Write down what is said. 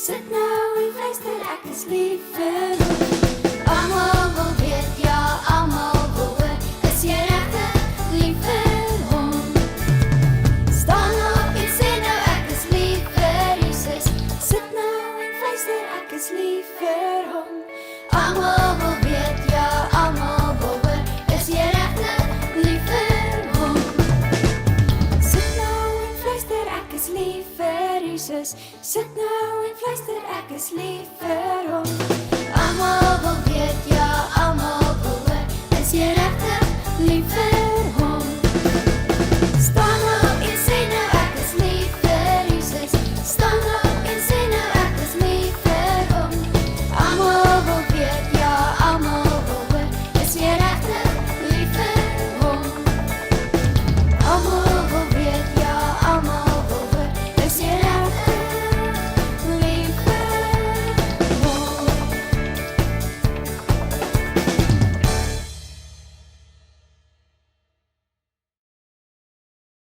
Sit nou en fluister, ek is lief vir hom. Almal wil weet, ja, almal wil hoor, is jy regtig lief vir hom? Staan op en sê nou, ek is lief vir Jesus. Sit nou en fluister, ek is lief vir hom. Almal wil weet, ja, almal wil hoor, is jy regtig lief vir hom? Sit nou en fluister, ek is lief vir Jesus. Sit nou en fluister, ek is lief vir hom. Almal